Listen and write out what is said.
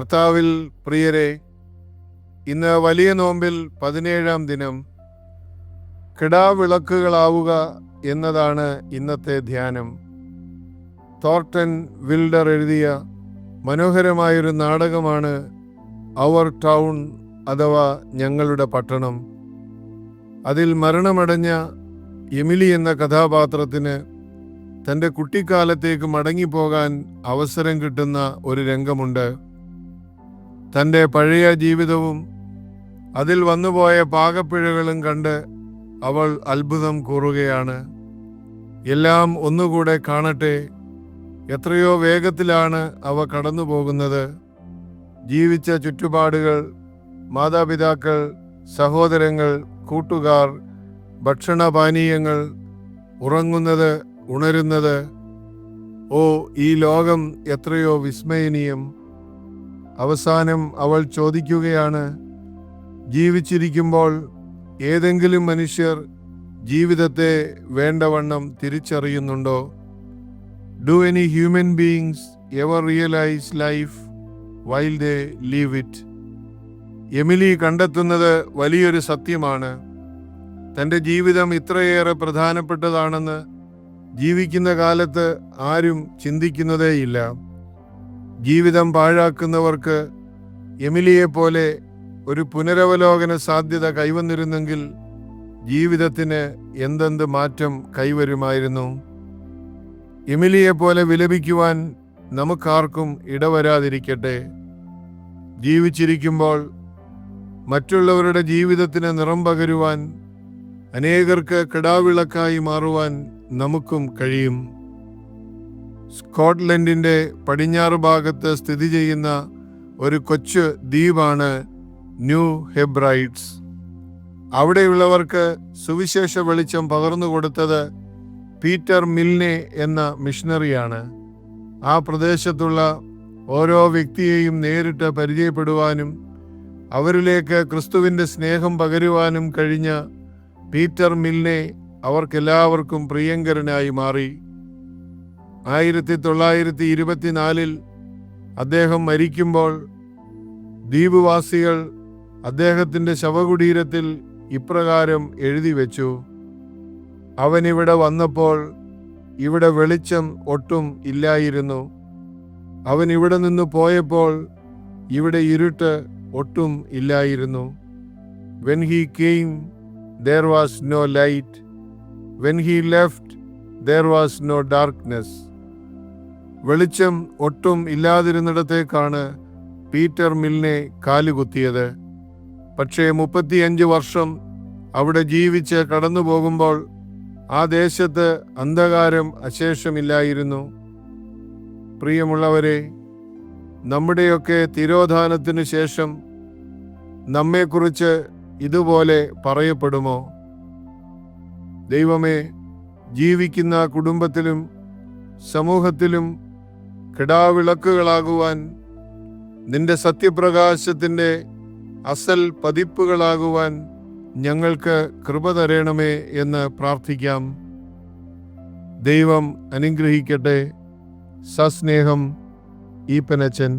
കർത്താവിൽ പ്രിയരെ, ഇന്ന് വലിയ നോമ്പിൽ 17-ാം ദിനം കിടാവിളക്കുകളാവുക എന്നതാണ് ഇന്നത്തെ ധ്യാനം. തോർട്ടൻ വിൽഡർ എഴുതിയ മനോഹരമായൊരു നാടകമാണ് അവർ ടൗൺ അഥവാ ഞങ്ങളുടെ പട്ടണം. അതിൽ മരണമടഞ്ഞ എമിലി എന്ന കഥാപാത്രത്തിന് തൻ്റെ കുട്ടിക്കാലത്തേക്ക് മടങ്ങിപ്പോകാൻ അവസരം കിട്ടുന്ന ഒരു രംഗമുണ്ട്. തൻ്റെ പഴയ ജീവിതവും അതിൽ വന്നുപോയ പാകപ്പിഴകളും കണ്ട് അവൾ അത്ഭുതം കൂറുകയാണ്. എല്ലാം ഒന്നുകൂടെ കാണട്ടെ, എത്രയോ വേഗത്തിലാണ് അവ കടന്നു പോകുന്നത്. ജീവിച്ച ചുറ്റുപാടുകൾ, മാതാപിതാക്കൾ, സഹോദരങ്ങൾ, കൂട്ടുകാർ, ഭക്ഷണപാനീയങ്ങൾ, ഉറങ്ങുന്നത്, ഉണരുന്നത്. ഓ, ഈ ലോകം എത്രയോ വിസ്മയനീയം. അവസാനം അവൾ ചോദിക്കുകയാണ്, ജീവിച്ചിരിക്കുമ്പോൾ ഏതെങ്കിലും മനുഷ്യർ ജീവിതത്തെ വേണ്ടവണ്ണം തിരിച്ചറിയുന്നുണ്ടോ? Do any human beings ever realise life while they live it? Emily കണ്ടെത്തുന്നത് വലിയൊരു സത്യമാണ്. തൻ്റെ ജീവിതം ഇത്രയേറെ പ്രധാനപ്പെട്ടതാണെന്ന് ജീവിക്കുന്ന കാലത്ത് ആരും ചിന്തിക്കുന്നതേയില്ല. ജീവിതം പാഴാക്കുന്നവർക്ക് എമിലിയെപ്പോലെ ഒരു പുനരവലോകന സാധ്യത കൈവന്നിരുന്നെങ്കിൽ ജീവിതത്തിന് എന്തെന്ത് മാറ്റം കൈവരുമായിരുന്നു. എമിലിയെപ്പോലെ വിലപിക്കുവാൻ നമുക്കാർക്കും ഇടവരാതിരിക്കട്ടെ. ജീവിച്ചിരിക്കുമ്പോൾ മറ്റുള്ളവരുടെ ജീവിതത്തിന് നിറം പകരുവാൻ, അനേകർക്ക് കിടാവിളക്കായി മാറുവാൻ നമുക്കും കഴിയും. സ്കോട്ട്ലൻഡിൻ്റെ പടിഞ്ഞാറ് ഭാഗത്ത് സ്ഥിതി ചെയ്യുന്ന ഒരു കൊച്ചു ദ്വീപാണ് ന്യൂ ഹെബ്രൈഡ്സ്. അവിടെയുള്ളവർക്ക് സുവിശേഷ വെളിച്ചം പകർന്നു കൊടുത്തത് പീറ്റർ മിൽനെ എന്ന മിഷണറിയാണ്. ആ പ്രദേശത്തുള്ള ഓരോ വ്യക്തിയെയും നേരിട്ട് പരിചയപ്പെടുവാനും അവരിലേക്ക് ക്രിസ്തുവിൻ്റെ സ്നേഹം പകരുവാനും കഴിഞ്ഞ പീറ്റർ മിൽനെ അവർക്കെല്ലാവർക്കും പ്രിയങ്കരനായി മാറി. 1924 അദ്ദേഹം മരിക്കുമ്പോൾ ദ്വീപുവാസികൾ അദ്ദേഹത്തിൻ്റെ ശവകുടീരത്തിൽ ഇപ്രകാരം എഴുതി വെച്ചു: അവനിവിടെ വന്നപ്പോൾ ഇവിടെ വെളിച്ചം ഒട്ടും ഇല്ലായിരുന്നു. അവൻ ഇവിടെ നിന്ന് പോയപ്പോൾ ഇവിടെ ഇരുട്ട് ഒട്ടും ഇല്ലായിരുന്നു. When he came, there was no light. When he left, there was no darkness. വെളിച്ചം ഒട്ടും ഇല്ലാതിരുന്നിടത്തേക്കാണ് പീറ്റർ മിൽനെ കാലുകുത്തിയത്. പക്ഷേ 35 വർഷം അവിടെ ജീവിച്ച് കടന്നു പോകുമ്പോൾ ആ ദേശത്ത് അന്ധകാരം അശേഷമില്ലായിരുന്നു. പ്രിയമുള്ളവരെ, നമ്മുടെയൊക്കെ തിരോധാനത്തിനു ശേഷം നമ്മെക്കുറിച്ച് ഇതുപോലെ പറയപ്പെടുമോ? ദൈവമേ, ജീവിക്കുന്ന കുടുംബത്തിലും സമൂഹത്തിലും കിടാവിളക്കുകളാകുവാൻ, നിന്റെ സത്യപ്രകാശത്തിൻ്റെ അസൽ പതിപ്പുകളാകുവാൻ ഞങ്ങൾക്ക് കൃപ തരണമേ എന്ന് പ്രാർത്ഥിക്കാം. ദൈവം അനുഗ്രഹിക്കട്ടെ. സസ്നേഹം, ഈപ്പനച്ചൻ.